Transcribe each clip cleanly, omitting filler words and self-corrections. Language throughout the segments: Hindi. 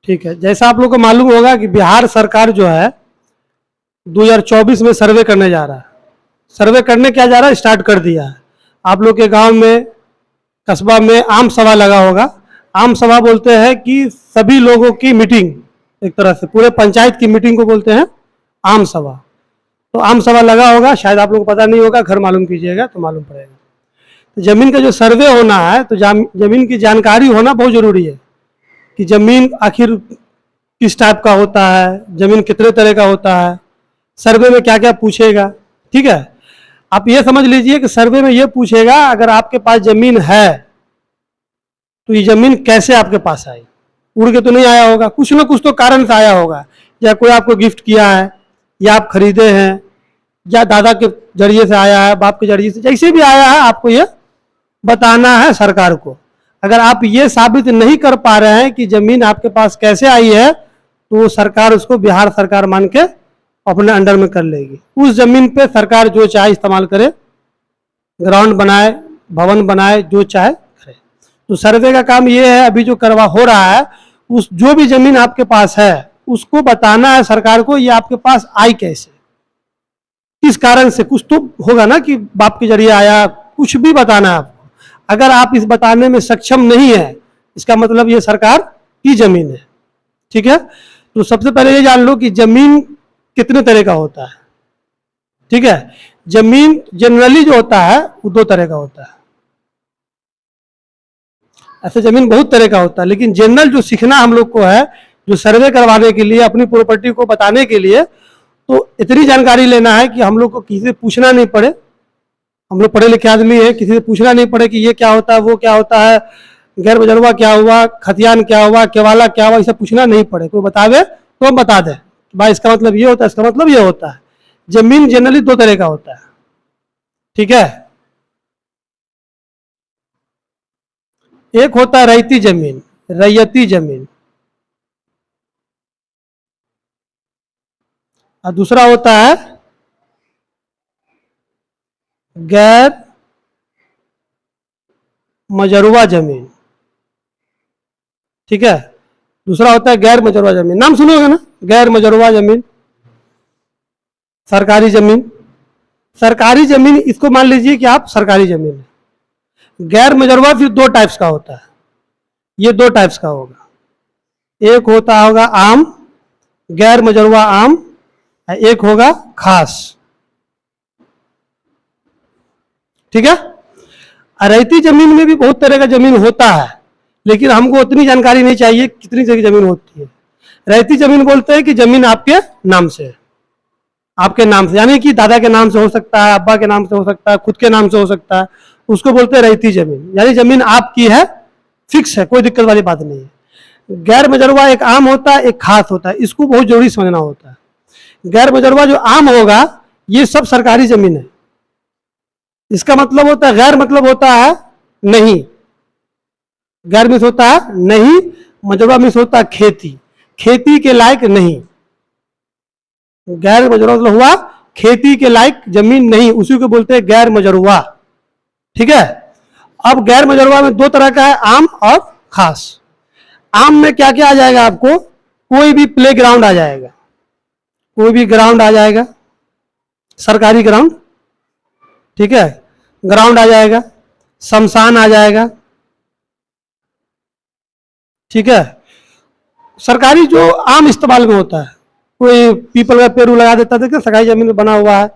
ठीक है, जैसा आप लोग को मालूम होगा कि बिहार सरकार जो है 2024 में सर्वे करने जा रहा है। सर्वे करने क्या जा रहा है, स्टार्ट कर दिया है। आप लोग के गांव में, कस्बा में आम सभा लगा होगा। आम सभा बोलते हैं कि सभी लोगों की मीटिंग, एक तरह से पूरे पंचायत की मीटिंग को बोलते हैं आम सभा। तो आम सभा लगा होगा, शायद आप लोगों को पता नहीं होगा, घर मालूम कीजिएगा तो मालूम पड़ेगा। तो जमीन का जो सर्वे होना है, तो जमीन की जानकारी होना बहुत जरूरी है कि जमीन आखिर किस टाइप का होता है, जमीन कितने तरह का होता है, सर्वे में क्या क्या पूछेगा। ठीक है, आप ये समझ लीजिए कि सर्वे में ये पूछेगा अगर आपके पास जमीन है तो ये जमीन कैसे आपके पास आई। उड़ के तो नहीं आया होगा, कुछ ना कुछ तो कारण से आया होगा, या कोई आपको गिफ्ट किया है, या आप खरीदे हैं, या दादा के जरिए से आया है, बाप के जरिए से, जैसे भी आया है आपको ये बताना है सरकार को। अगर आप ये साबित नहीं कर पा रहे हैं कि जमीन आपके पास कैसे आई है, तो सरकार उसको बिहार सरकार मान के अपने अंडर में कर लेगी। उस जमीन पे सरकार जो चाहे इस्तेमाल करे, ग्राउंड बनाए, भवन बनाए, जो चाहे करे। तो सर्वे का काम ये है, अभी जो हो रहा है, उस जो भी जमीन आपके पास है उसको बताना है सरकार को, ये आपके पास आई कैसे, किस कारण से। कुछ तो होगा ना कि बाप के जरिए आया, कुछ भी बताना है आपको। अगर आप इस बताने में सक्षम नहीं है, इसका मतलब ये सरकार की जमीन है। ठीक है, तो सबसे पहले ये जान लो कि जमीन कितने तरह का होता है। ठीक है, जमीन जनरली जो होता है वो 2 तरह का होता है। ऐसे जमीन बहुत तरह का होता है, लेकिन जनरल जो सीखना हम लोग को है, जो सर्वे करवाने के लिए, अपनी प्रॉपर्टी को बताने के लिए, तो इतनी जानकारी लेना है कि हम लोग को किसी से पूछना नहीं पड़े। हम लोग पढ़े लिखे आदमी है, किसी से पूछना नहीं पड़े कि ये क्या होता है, वो क्या होता है, गैर बजरवा क्या हुआ, खतियान क्या हुआ, केवाला क्या हुआ, इसे पूछना नहीं पड़े। कोई बतावे तो हम बता दें भाई इसका मतलब ये होता है, इसका मतलब ये होता है। जमीन जनरली 2 तरह का होता है। ठीक है, एक होता है रैयती जमीन, रैयती जमीन, और दूसरा होता है गैर मजरुआ जमीन। ठीक है, दूसरा होता है गैर मजरुआ जमीन। नाम सुनोगे ना, गैर मजरुआ जमीन, सरकारी जमीन। सरकारी जमीन इसको मान लीजिए कि आप सरकारी जमीन है। गैर मजरुआ फिर 2 टाइप्स का होता है, ये 2 टाइप्स का होगा। एक होता होगा आम, गैर मजरुआ आम, एक होगा खास। ठीक है, रैयती जमीन में भी बहुत तरह का जमीन होता है, लेकिन हमको उतनी जानकारी नहीं चाहिए कितनी तरह की जमीन होती है। रैयती जमीन बोलते हैं कि जमीन आपके नाम से है, आपके नाम से, यानी कि दादा के नाम से हो सकता है, अब्बा के नाम से हो सकता है, खुद के नाम से हो सकता है, उसको बोलते हैं रैयती जमीन। यानी जमीन आपकी है, फिक्स है, कोई दिक्कत वाली बात नहीं है। गैर मजरुआ एक आम होता है, एक खास होता है, इसको बहुत जरूरी समझना होता है। गैर मजरुआ जो आम होगा, ये सब सरकारी जमीन है। इसका मतलब होता है, गैर मतलब होता है नहीं, गैर मीन्स होता है नहीं, मजरुआ मीन्स होता है खेती, खेती के लायक नहीं। गैर मजरुआ मतलब हुआ खेती के लायक जमीन नहीं, उसी को बोलते हैं गैर मजरुआ। ठीक है, अब गैर मजरुआ में 2 तरह का है, आम और खास। आम में क्या क्या आ जाएगा आपको, कोई भी प्ले ग्राउंड आ जाएगा, कोई भी ग्राउंड आ जाएगा, सरकारी ग्राउंड। ठीक है, ग्राउंड आ जाएगा, शमशान आ जाएगा। ठीक है, सरकारी जो आम इस्तेमाल में होता है, कोई पीपल का पेड़ लगा देता है, देखिए सरकारी जमीन में बना हुआ है,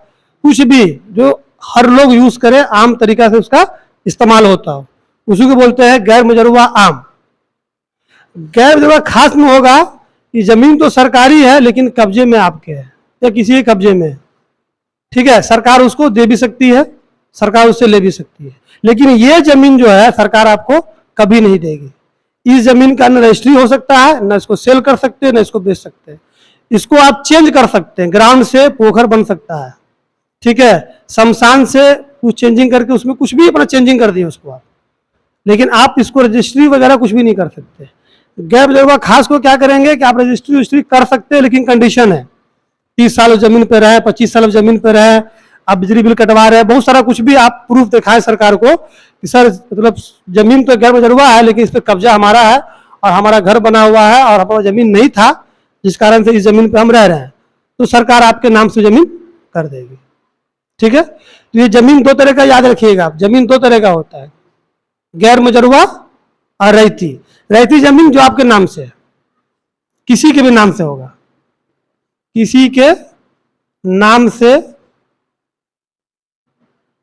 कुछ भी जो हर लोग यूज करे, आम तरीका से उसका इस्तेमाल होता हो, उसी को बोलते हैं गैर मजरुआ आम। गैर मजरुआ खास में होगा कि जमीन तो सरकारी है लेकिन कब्जे में आपके है, या किसी के कब्जे में है। ठीक है, सरकार उसको दे भी सकती है, सरकार उससे ले भी सकती है, लेकिन ये जमीन जो है सरकार आपको कभी नहीं देगी। इस जमीन का न रजिस्ट्री हो सकता है, न इसको सेल कर सकते हैं, न इसको बेच सकते हैं। इसको आप चेंज कर सकते हैं, ग्राउंड से पोखर बन सकता है। ठीक है, शमशान से कुछ चेंजिंग करके उसमें कुछ भी अपना चेंजिंग कर दिए उसको आप, लेकिन आप इसको रजिस्ट्री वगैरह कुछ भी नहीं कर सकते। गैर मजरुआ खास को क्या करेंगे कि आप रजिस्ट्री कर सकते हैं, लेकिन कंडीशन है 30 साल जमीन पे रहे, 25 साल जमीन पे रहे, आप बिजली बिल कटवा रहे हैं, बहुत सारा कुछ भी आप प्रूफ दिखाएं सरकार को कि सर मतलब जमीन तो गैर मजरुआ है लेकिन इस पर कब्जा हमारा है, और हमारा घर बना हुआ है और हमारा जमीन नहीं था, जिस कारण से इस जमीन पे हम रह रहे हैं, तो सरकार आपके नाम से जमीन कर देगी। ठीक है, तो ये जमीन दो तरह का याद रखिएगा आप, जमीन दो तरह का होता है, गैर मजरूआ और रैयती। रैयती जमीन जो आपके नाम से है, किसी के भी नाम से होगा, किसी के नाम से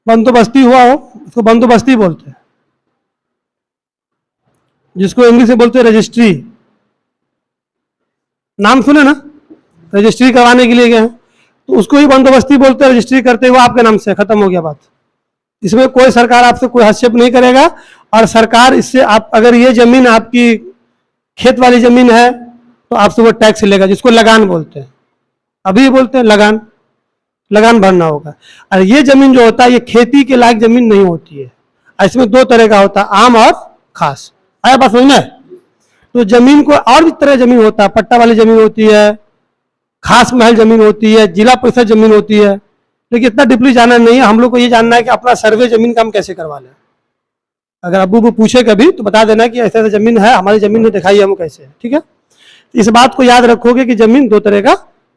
बंदोबस्ती हुआ हो, उसको बंदोबस्ती बोलते हैं, जिसको इंग्लिश में बोलते हैं रजिस्ट्री। नाम सुने ना, रजिस्ट्री करवाने के लिए गए हैं, तो उसको ही बंदोबस्ती बोलते हैं। रजिस्ट्री करते हुए आपके नाम से, खत्म हो गया बात। इसमें कोई सरकार आपसे कोई हस्तक्षेप नहीं करेगा। और सरकार इससे, आप अगर ये जमीन आपकी खेत वाली जमीन है तो आपसे वो टैक्स लेगा, जिसको लगान बोलते हैं, अभी बोलते हैं लगान, लगान भरना होगा। और ये जमीन जो होता है ये खेती के लायक जमीन नहीं होती है। इसमें दो तरह का होता है, आम और खास। आया बात समझ में? तो जमीन को और भी तरह जमीन होता है, पट्टा वाली जमीन होती है, खास महल जमीन होती है, जिला परिषद जमीन होती है। लेकिन इतना डीपली जानना नहीं है, हम लोग को ये जानना है कि अपना सर्वे जमीन का हम कैसे करवा लें। अगर अबू को पूछे कभी तो बता देना कि ऐसा ऐसा जमीन है, हमारी जमीन ने दिखाई हम कैसे। ठीक है, इस बात को याद रखोगे कि जमीन दो तरह का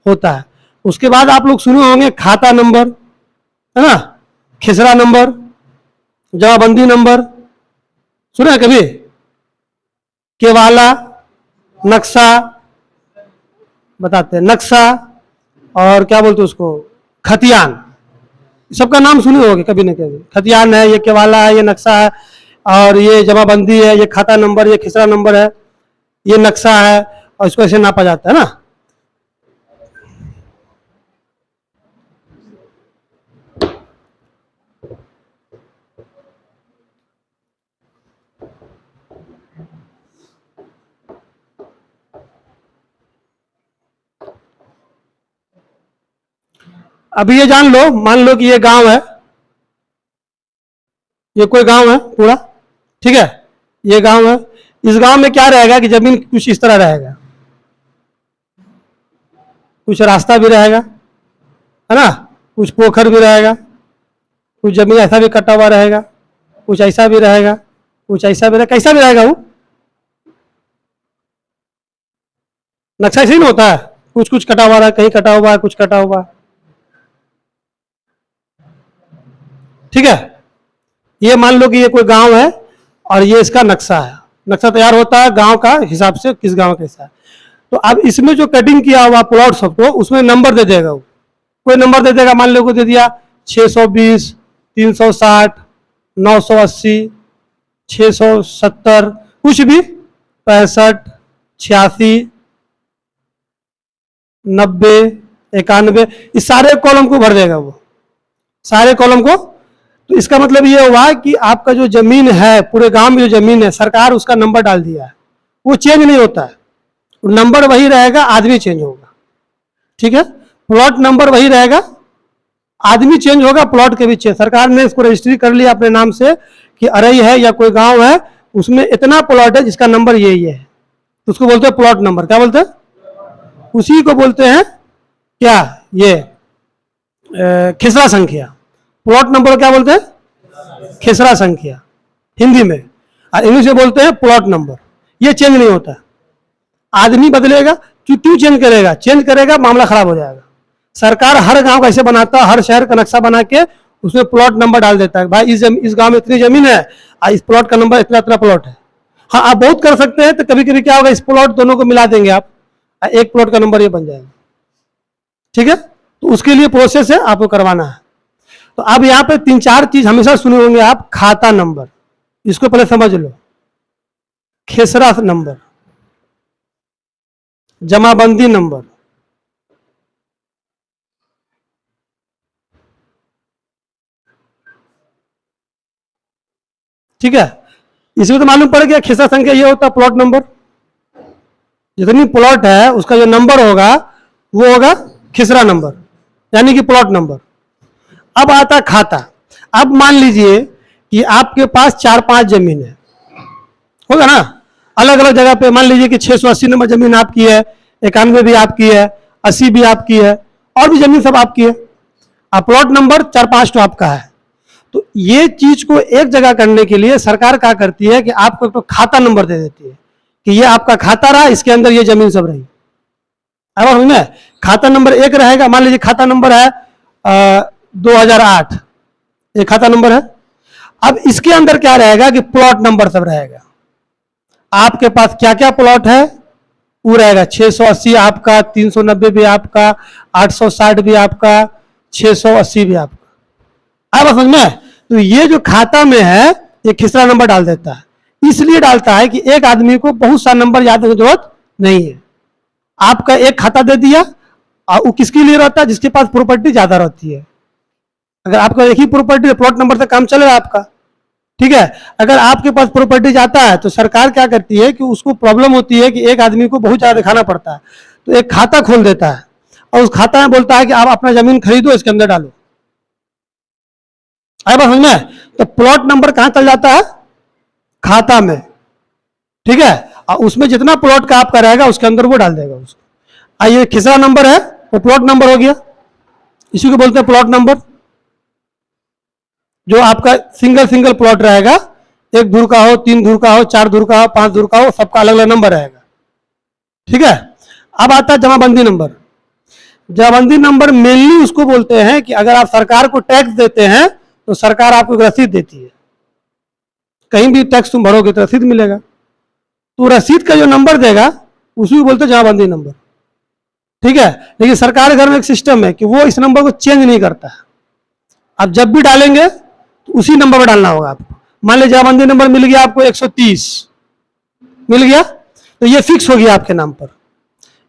होता है। उसके बाद आप लोग सुने होंगे खाता नंबर, है ना, खिसरा नंबर, जमाबंदी नंबर, सुना है कभी? केवाला, नक्शा बताते हैं, नक्शा, और क्या बोलते हैं उसको, खतियान। सबका नाम सुने होंगे कभी न कभी। खतियान है, ये केवाला है, ये नक्शा है, और ये जमाबंदी है, ये खाता नंबर, ये खिसरा नंबर है, ये नक्शा है, और इसको ऐसे नापा जाता है ना। अभी ये जान लो, मान लो कि ये गांव है, ये कोई गांव है पूरा, ठीक है, ये गांव है। इस गांव में क्या रहेगा कि जमीन कुछ इस तरह रहेगा, कुछ रास्ता भी रहेगा, है ना, कुछ पोखर भी रहेगा, कुछ जमीन ऐसा भी कटा हुआ रहेगा, कुछ ऐसा भी रहेगा, कुछ ऐसा भी रहेगा। कैसा भी रहेगा वो, नक्शा ऐसे ही नहीं होता है, कुछ कुछ कटा हुआ है, कहीं कटा हुआ है, कुछ कटा हुआ है। ठीक है, ये मान लो कि ये कोई गांव है और ये इसका नक्शा है। नक्शा तैयार होता है गांव का हिसाब से, किस गांव कैसा है। तो अब इसमें जो कटिंग किया हुआ प्लॉट सबको, उसमें नंबर दे देगा वो, कोई नंबर दे देगा। मान लो को दे दिया 620, 360, 980, 670, कुछ भी, 65, 86, 90, 91, इस सारे कॉलम को भर देगा वो, सारे कॉलम को। तो इसका मतलब ये हुआ कि आपका जो जमीन है, पूरे गांव में जो जमीन है, सरकार उसका नंबर डाल दिया है, वो चेंज नहीं होता है। नंबर वही रहेगा, आदमी चेंज होगा। ठीक है, प्लॉट नंबर वही रहेगा, आदमी चेंज होगा, प्लॉट के भी चेंज। सरकार ने इसको रजिस्ट्री कर लिया अपने नाम से कि अरई है या कोई गांव है, उसमें इतना प्लॉट है जिसका नंबर ये है, तो उसको बोलते हैं प्लॉट नंबर। क्या बोलते हैं? उसी को बोलते हैं क्या, ये खिसरा संख्या। प्लॉट नंबर क्या बोलते हैं? खिसरा संख्या हिंदी में, और इंग्लिश में बोलते हैं प्लॉट नंबर। ये चेंज नहीं होता, आदमी बदलेगा, क्यों चेंज करेगा, चेंज करेगा मामला खराब हो जाएगा। सरकार हर गांव कैसे बनाता है, हर शहर का नक्शा बना के उसमें प्लॉट नंबर डाल देता है, भाई इस गांव में इतनी जमीन है, इस प्लॉट का नंबर इतना इतना प्लॉट है। हाँ, आप बहुत कर सकते हैं, तो कभी कभी क्या होगा, इस प्लॉट दोनों को मिला देंगे आप, एक प्लॉट का नंबर ये बन जाएगा। ठीक है, तो उसके लिए प्रोसेस है, आपको करवाना है। तो अब यहाँ पे 3-4 चीज हमेशा सुने होंगे आप। खाता नंबर, इसको पहले समझ लो। खिसरा नंबर, जमाबंदी नंबर, ठीक है, इसमें तो मालूम पड़ गया खिसरा संख्या ये होता है प्लॉट नंबर। जितनी प्लॉट है उसका जो नंबर होगा वो होगा खिसरा नंबर, यानी कि प्लॉट नंबर। अब आता खाता। अब मान लीजिए कि आपके पास 4-5 जमीन है, होगा ना, अलग अलग जगह पे। मान लीजिए कि 680 नंबर जमीन आपकी है, 91 भी आपकी है, 80 भी आपकी है, और भी जमीन सब आपकी है। अब प्लॉट नंबर 4-5 तो आपका है। तो ये चीज को एक जगह करने के लिए सरकार क्या करती है कि आपको एक तो खाता नंबर दे देती है कि ये आपका खाता रहा, इसके अंदर ये जमीन सब रही। अब समझ में, खाता नंबर 1 रहेगा, मान लीजिए खाता नंबर है 2008, ये खाता नंबर है। अब इसके अंदर क्या रहेगा कि प्लॉट नंबर सब रहेगा, आपके पास क्या क्या प्लॉट है वो रहेगा। 680 आपका, 390 भी आपका, 860 भी आपका, 680 भी आपका। अब समझ में, तो ये जो खाता में है ये खिसरा नंबर डाल देता है, इसलिए डालता है कि एक आदमी को बहुत सारा नंबर याद करने की जरूरत नहीं है। आपका एक खाता दे दिया, और वो किसके लिए रहता है, जिसके पास प्रॉपर्टी ज्यादा रहती है। अगर आपका एक ही प्रॉपर्टी, प्लॉट नंबर से काम चलेगा आपका, ठीक है। अगर आपके पास प्रॉपर्टी जाता है तो सरकार क्या करती है कि उसको प्रॉब्लम होती है कि एक आदमी को बहुत ज्यादा दिखाना पड़ता है, तो एक खाता खोल देता है और उस खाता में बोलता है कि आप अपना जमीन खरीदो, इसके अंदर डालो। आए बात समझ में, तो प्लॉट नंबर कहां चल जाता है, खाता में, ठीक है। और उसमें जितना प्लॉट का आपका रहेगा उसके अंदर वो डाल देगा उसको। ये खिसरा नंबर है वो प्लॉट नंबर हो गया, इसी को बोलते हैं प्लॉट नंबर। जो आपका सिंगल सिंगल प्लॉट रहेगा, 1 धुर का हो, 3 धुर का हो, 4 धुर का हो, 5 धुर का हो, सबका अलग अलग नंबर रहेगा, ठीक है। अब आता है जमाबंदी नंबर। जमाबंदी नंबर मेनली उसको बोलते हैं कि अगर आप सरकार को टैक्स देते हैं तो सरकार आपको एक रसीद देती है, कहीं भी टैक्स तुम भरोगे तो रसीद मिलेगा, तो रसीद का जो नंबर देगा उसी को बोलते हैं जमाबंदी नंबर, ठीक है। लेकिन सरकार के घर में एक सिस्टम है कि वो इस नंबर को चेंज नहीं करता है। आप जब भी डालेंगे तो उसी नंबर पर डालना होगा आपको। मान लीजिए जमाबंदी नंबर मिल गया आपको 130 मिल गया, तो ये फिक्स हो गया आपके नाम पर।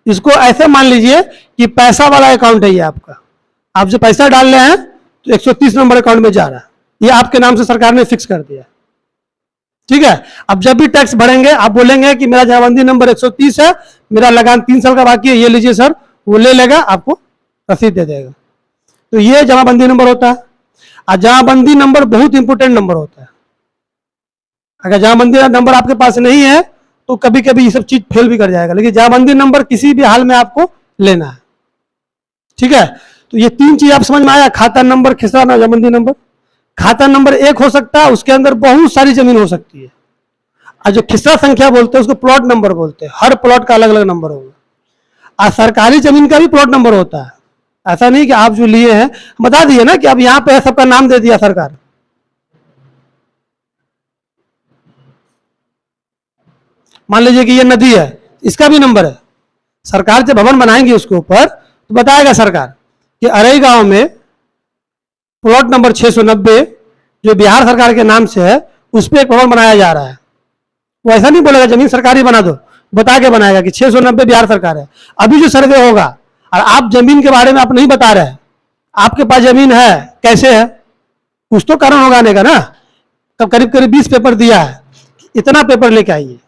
इसको ऐसे मान लीजिए कि पैसा वाला अकाउंट है ये आपका, आप जो पैसा डाल रहे हैं तो 130 नंबर अकाउंट में जा रहा है, ये आपके नाम से सरकार ने फिक्स कर दिया, ठीक है। अब जब भी टैक्स भरेंगे आप बोलेंगे कि मेरा जमाबंदी नंबर 130 है, मेरा लगान 3 साल का बाकी है, ये लीजिए सर, वो ले लेगा, आपको रसीद दे देगा। तो ये जमाबंदी नंबर होता है। और जमाबंदी नंबर बहुत इंपॉर्टेंट नंबर होता है। अगर जमाबंदी नंबर आपके पास नहीं है तो कभी कभी ये सब चीज फेल भी कर जाएगा, लेकिन जमाबंदी नंबर किसी भी हाल में आपको लेना है, ठीक है। तो ये 3 चीज आप समझ में आया, खाता नंबर, खिसरा नंबर, जमाबंदी नंबर। खाता नंबर 1 हो सकता है, उसके अंदर बहुत सारी जमीन हो सकती है। और जो खिसरा संख्या बोलते हैं उसको प्लॉट नंबर बोलते हैं, हर प्लॉट का अलग अलग नंबर होगा। और सरकारी जमीन का भी प्लॉट नंबर होता है, ऐसा नहीं कि आप जो लिए हैं, बता दिए ना कि अब यहां पे सबका नाम दे दिया सरकार। मान लीजिए कि ये नदी है, इसका भी नंबर है। सरकार जब भवन बनाएंगे उसके ऊपर तो बताएगा सरकार कि अरई गांव में प्लॉट नंबर 690 जो बिहार सरकार के नाम से है, उस पर एक भवन बनाया जा रहा है। वो ऐसा नहीं बोलेगा जमीन सरकारी बना दो, बता के बनाएगा कि 690 बिहार सरकार है। अभी जो सर्वे होगा और आप जमीन के बारे में आप नहीं बता रहे हैं, आपके पास जमीन है, कैसे है, कुछ तो कारण होगा आने का ना। तब करीब करीब 20 पेपर दिया है, इतना पेपर लेके आइए,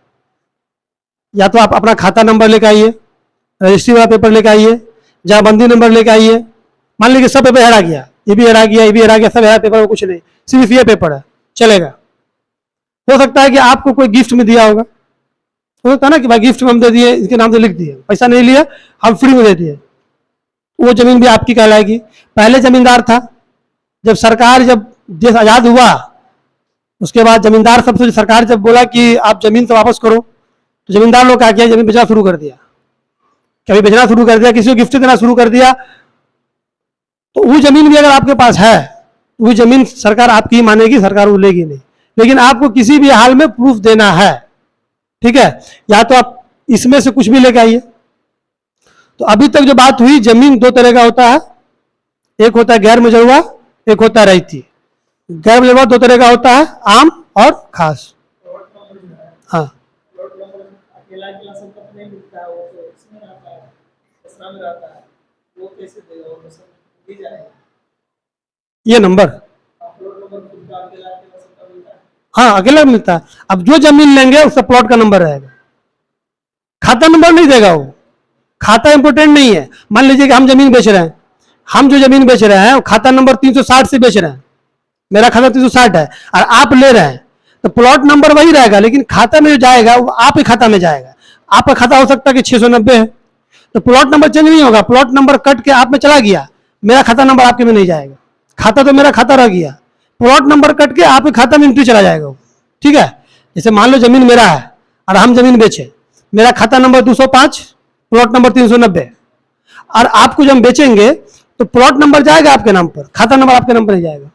या तो आप अपना खाता नंबर लेके आइए, रजिस्ट्री वाला पेपर लेके आइए, जमाबंदी नंबर लेके आइए। मान लीजिए सब पेपर हरा गया, ये भी हरा गया, ये भी हरा गया, सब हरा, पेपर में कुछ नहीं, सिर्फ ये पेपर है, चलेगा। हो सकता है कि आपको कोई गिफ्ट में दिया होगा, हो सकता है ना कि भाई गिफ्ट में हम दे दिए, इसके नाम से लिख दिए, पैसा नहीं लिया, हम फ्री में दे दिए, वो जमीन भी आपकी कहलाएगी। पहले जमींदार था, जब सरकार, जब देश आजाद हुआ उसके बाद जमींदार सबसे, सरकार जब बोला कि आप जमीन से वापस करो, तो जमींदार लोग क्या किया, जमीन बेचना शुरू कर दिया, कभी बेचना शुरू कर दिया, किसी को गिफ्ट देना शुरू कर दिया। तो वो जमीन भी अगर आपके पास है, वो जमीन सरकार आपकी ही मानेगी, सरकार वो लेगी नहीं, लेकिन आपको किसी भी हाल में प्रूफ देना है, ठीक है। या तो आप इसमें से कुछ भी लेके आइए। तो अभी तक जो बात हुई, जमीन 2 तरह का होता है, एक होता है गैर मजरूआ, एक होता है रैयती। गैर मजरूआ 2 तरह का होता है, आम और खास। हाँ, ये नंबर, हाँ अकेला मिलता है। अब जो जमीन लेंगे उसका प्लॉट का नंबर रहेगा, खाता नंबर नहीं देगा वो, खाता इंपोर्टेंट नहीं है। मान लीजिए कि हम जमीन बेच रहे हैं, हम जो जमीन बेच रहे हैं वो खाता नंबर 360 से बेच रहे हैं, मेरा खाता 360 है और आप ले रहे हैं, तो प्लॉट नंबर वही रहेगा, लेकिन खाता में जो जाएगा वो आपके खाता में जाएगा। आपका खाता हो सकता है कि 690 है, तो प्लॉट नंबर चेंज नहीं होगा, प्लॉट नंबर कट के आप में चला गया, मेरा खाता नंबर आपके में नहीं जाएगा, खाता तो मेरा खाता रह गया, प्लॉट नंबर कट के आपके खाता में एंट्री चला जाएगा, ठीक है। जैसे मान लो जमीन मेरा है और हम जमीन बेचे, मेरा खाता नंबर 205, प्लॉट नंबर 390, और आपको जब हम बेचेंगे तो प्लॉट नंबर जाएगा आपके नाम पर, खाता नंबर आपके नाम पर नहीं जाएगा।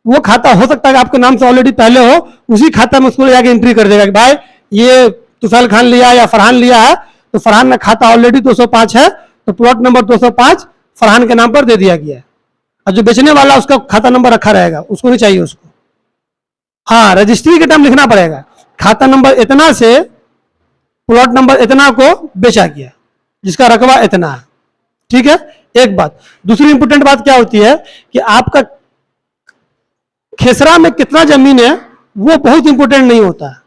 वो खाता हो सकता है कि आपके नाम से ऑलरेडी पहले हो, उसी खाता में उसको ले जाके एंट्री कर देगा कि भाई ये तुफैल खान लिया या फरहान लिया है, तो फरहान का खाता ऑलरेडी 205 है, तो प्लॉट नंबर 205 फरहान के नाम पर दे दिया गया है। और जो बेचने वाला उसका खाता नंबर रखा रहेगा, उसको नहीं चाहिए उसको। हाँ, रजिस्ट्री के टाइम लिखना पड़ेगा खाता नंबर इतना से प्लॉट नंबर इतना को बेचा गया, जिसका रकबा इतना है। ठीक है, एक बात। दूसरी इंपॉर्टेंट बात क्या होती है कि आपका खेसरा में कितना जमीन है वो बहुत इंपॉर्टेंट नहीं होता है।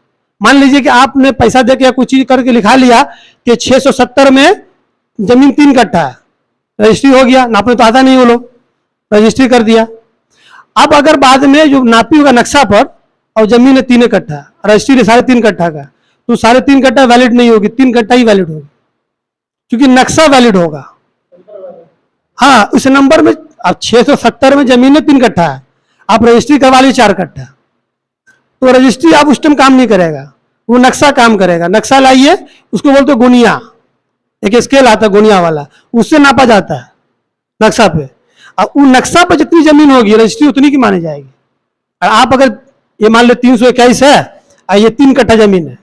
मान लीजिए कि आपने पैसा देके या कुछ चीज करके लिखा लिया कि 670 में जमीन 3 कट्ठा है, रजिस्ट्री हो गया, नापने तो आता नहीं वो लोग, रजिस्ट्री कर दिया। अब अगर बाद में जो नापी होगा नक्शा पर और जमीन है 3 कट्ठा, रजिस्ट्री है 3.5 कट्ठा का, तो 3.5 कट्ठा वैलिड नहीं होगी, 3 कट्ठा ही वैलिड होगी, क्योंकि नक्शा वैलिड होगा। हाँ, उस नंबर में अब 670 में जमीन है 3 कट्ठा है, आप रजिस्ट्री करवा ली 4 कट्ठा, तो रजिस्ट्री आप उस टाइम काम नहीं करेगा, वो नक्शा काम करेगा। नक्शा लाइए, उसको बोलते गुनिया, एक स्केल आता है गुनिया वाला, उससे नापा जाता है नक्शा पे। अब उन नक्शा पे जितनी जमीन होगी रजिस्ट्री उतनी की मानी जाएगी। और आप अगर ये मान लो 321 है और ये 3 कट्ठा जमीन है,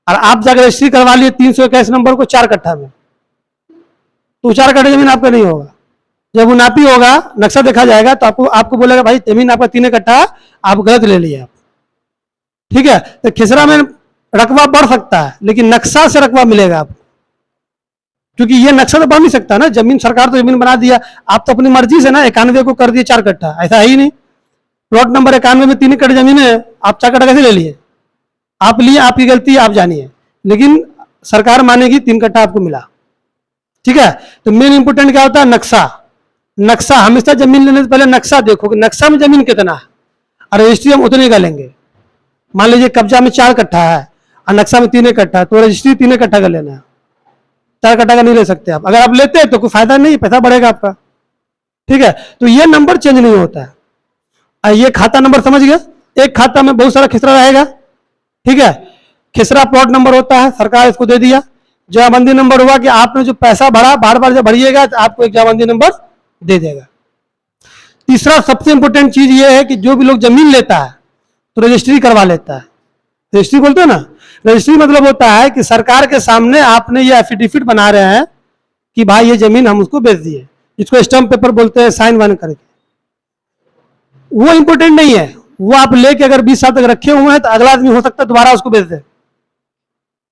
और आप जाकर रजिस्ट्री करवा लिए 321 नंबर को 4 कट्ठा में, तो 4 कट्ठा जमीन आपका नहीं होगा। जब वो नापी होगा, नक्शा देखा जाएगा, तो आपको बोलेगा भाई जमीन आपका 3 कट्ठा, आप गलत ले लिए आप। ठीक है, तो खेसरा में रकबा बढ़ सकता है, लेकिन नक्शा से रकबा मिलेगा आपको, क्योंकि ये नक्शा तो बढ़ नहीं सकता ना, जमीन सरकार तो जमीन बना दिया, आप तो अपनी मर्जी से ना 91 को कर दिए 4 कट्ठा, ऐसा है ही नहीं। प्लॉट नंबर 91 में 3 कट्ठा जमीन है, आप 4 कट्ठा कैसे ले लिए? आप लिए, आपकी गलती, आप जानिए, लेकिन सरकार मानेगी 3 कट्ठा आपको मिला। ठीक है, तो मेन इंपोर्टेंट क्या होता है? नक्शा। नक्शा हमेशा जमीन लेने से पहले नक्शा देखो कि नक्शा में जमीन कितना है, और रजिस्ट्री हम उतने का लेंगे। मान लीजिए कब्जा में 4 कट्ठा है और नक्शा में 3 कट्ठा है, तो रजिस्ट्री 3 कट्ठा का लेना है, 4 कट्ठा का नहीं ले सकते आप। अगर आप लेते हैं तो कोई फायदा नहीं, पैसा बढ़ेगा आपका। ठीक है, तो ये नंबर चेंज नहीं होता है। ये खाता नंबर समझ गए, एक खाता में बहुत सारा खिसरा रहेगा। ठीक है, खिसरा प्लॉट नंबर होता है, सरकार इसको दे दिया। जमाबंदी नंबर हुआ कि आपने जो पैसा भरा, बार बार जब भरिएगा तो आपको एक जमाबंदी नंबर दे देगा। तीसरा सबसे इंपॉर्टेंट चीज ये है कि जो भी लोग जमीन लेता है तो रजिस्ट्री करवा लेता है। रजिस्ट्री बोलते हैं ना, रजिस्ट्री मतलब होता है कि सरकार के सामने आपने ये एफिडेविट बना रहे हैं कि भाई ये जमीन हम उसको बेच दिए, इसको स्टैम्प पेपर बोलते हैं, साइन वाइन करके। वो इंपॉर्टेंट नहीं है, वो आप लेके अगर 20 साल तक रखे हुए हैं तो अगला आदमी हो सकता है दोबारा उसको बेच दे।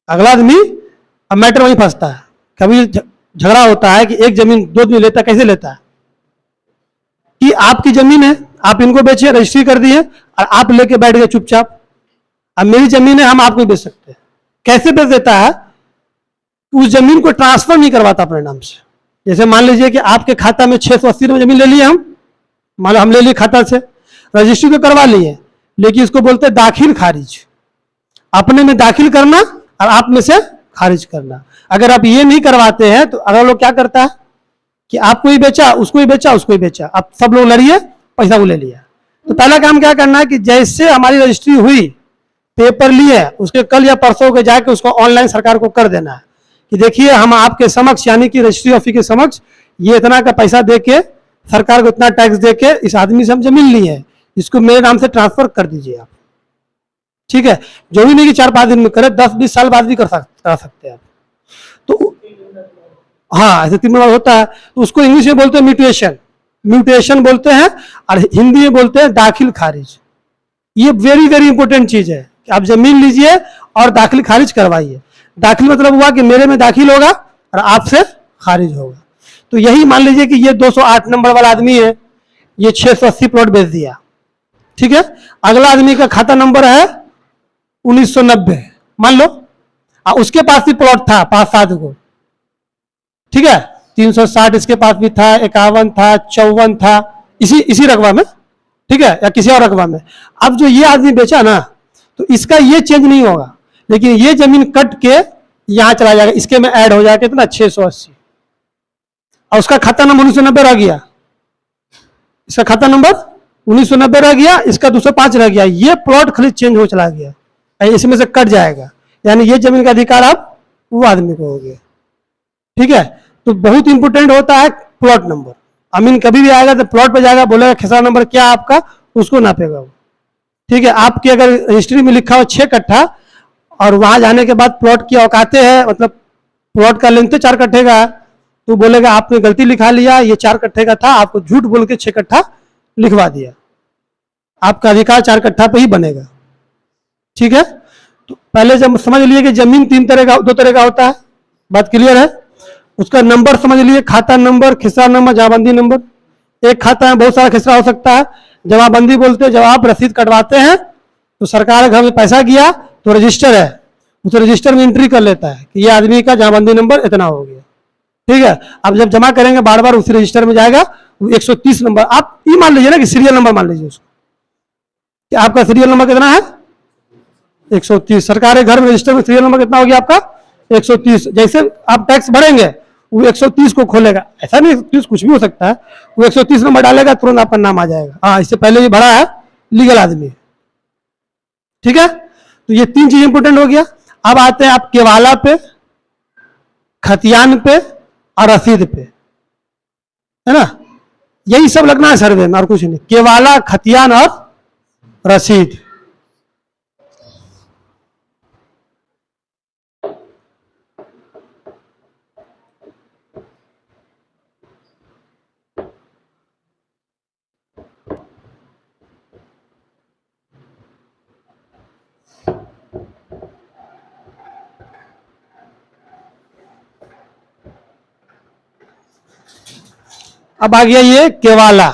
अगला आदमी, अब मैटर वहीं फंसता है। कभी झगड़ा होता है कि एक जमीन 2 आदमी लेता है, कैसे लेता है कि आपकी जमीन है, आप इनको बेचिए, रजिस्ट्री कर दिए और आप लेके बैठ गए चुपचाप। अब मेरी जमीन है, हम आपको बेच सकते हैं। कैसे बेच देता है? उस जमीन को ट्रांसफर नहीं करवाता अपने नाम से। जैसे मान लीजिए कि आपके खाता में 680 में जमीन ले लिए हम, मान लो हम ले लिए खाता से, रजिस्ट्री तो करवा लिए, लेकिन इसको बोलते हैं दाखिल खारिज। अपने में दाखिल करना और आप में से खारिज करना। अगर आप ये नहीं करवाते हैं तो अगला लोग क्या करता है कि आपको ही बेचा, उसको ही बेचा, उसको ही बेचा, अब सब लोग लड़िए, पैसा वो ले लिया। तो पहला काम क्या करना है कि जैसे हमारी रजिस्ट्री हुई, पेपर लिए, उसके कल या परसों के जाके उसको ऑनलाइन सरकार को कर देना है कि देखिए हम आपके समक्ष, यानी कि रजिस्ट्री ऑफिस के समक्ष, ये इतना का पैसा देके, सरकार को इतना टैक्स देके इस आदमी से हम जमीन ली है, इसको मेरे नाम से ट्रांसफर कर दीजिए आप। ठीक है, जो भी नहीं कि 4-5 दिन में करे, 10-20 साल बाद भी कर सकते हैं आप। तो हाँ, ऐसे 3 बार होता है। तो उसको इंग्लिश में बोलते हैं म्यूटेशन, म्यूटेशन बोलते हैं, और हिंदी में बोलते हैं दाखिल खारिज। ये वेरी वेरी इंपॉर्टेंट चीज है कि आप जमीन लीजिए और दाखिल खारिज करवाइए। दाखिल मतलब हुआ कि मेरे में दाखिल होगा और आपसे खारिज होगा। तो यही मान लीजिए कि ये 208 नंबर वाला आदमी है, ये 680 प्लॉट बेच दिया। ठीक है, अगला आदमी का खाता नंबर है 1990 मान लो, उसके पास भी प्लॉट था 5-7 को। ठीक है, 360 इसके पास भी था, 51 था, 54 था, इसी रकबा में। ठीक है, या किसी और रकबा में। अब जो ये आदमी बेचा ना, तो इसका ये चेंज नहीं होगा, लेकिन ये जमीन कट के यहां चला जाएगा, इसके में ऐड हो जाएगा कितना, 680, और उसका खाता नंबर 1990 रह गया। इसका खाता नंबर 1990 रह गया, इसका 205 रह गया। ये प्लॉट खाली चेंज हो चला गया, इसमें से कट जाएगा। यानी ये जमीन का अधिकार आप वो आदमी को हो गया। ठीक है, तो बहुत इंपोर्टेंट होता है प्लॉट नंबर। अमीन कभी भी आएगा तो प्लॉट पे जाएगा, बोलेगा खेसरा नंबर क्या आपका, उसको नापेगा वो। ठीक है, आपकी अगर रजिस्ट्री में लिखा हो 6 कट्ठा और वहां जाने के बाद प्लॉट की औकाते हैं, मतलब प्लॉट का लेंथ 4 कट्ठे का, तो बोलेगा आपने गलती लिखा लिया, ये 4 कट्ठे का था, आपको झूठ बोल के 6 कट्ठा लिखवा दिया, आपका अधिकार 4 कट्ठा पे ही बनेगा। ठीक है, तो पहले जब समझ लिए कि जमीन 2 तरह का होता है, बात क्लियर है। उसका नंबर समझ लिए, खाता नंबर, खिसरा नंबर, जमाबंदी नंबर। एक खाता में बहुत सारा खिसरा हो सकता है। जमाबंदी बोलते हैं जब आप रसीद कटवाते हैं तो सरकार घर में पैसा गया तो रजिस्टर है, उस रजिस्टर में एंट्री कर लेता है कि ये आदमी का जमाबंदी नंबर इतना हो गया। ठीक है, अब जब जमा करेंगे बार बार उसी रजिस्टर में जाएगा, 130 नंबर आप ये मान लीजिए ना कि सीरियल नंबर मान लीजिए उसको, कि आपका सीरियल नंबर कितना है 130। सरकारी घर में रजिस्टर में सीरियल नंबर कितना हो गया आपका 130। जैसे आप टैक्स भरेंगे वो 130 को खोलेगा, ऐसा नहीं 130 कुछ भी हो सकता है, वो 130 नंबर डालेगा तुरंत आपका नाम आ जाएगा, हाँ इससे पहले भी भरा है, लीगल आदमी। ठीक है, तो ये 3 चीज इंपोर्टेंट हो गया। अब आते हैं आप केवाला पे, खतियान पे और रसीद पे, है ना, यही सब लगना है सर्वे में और कुछ नहीं, केवाला, खतियान और रसीद। अब आ गया ये केवाला।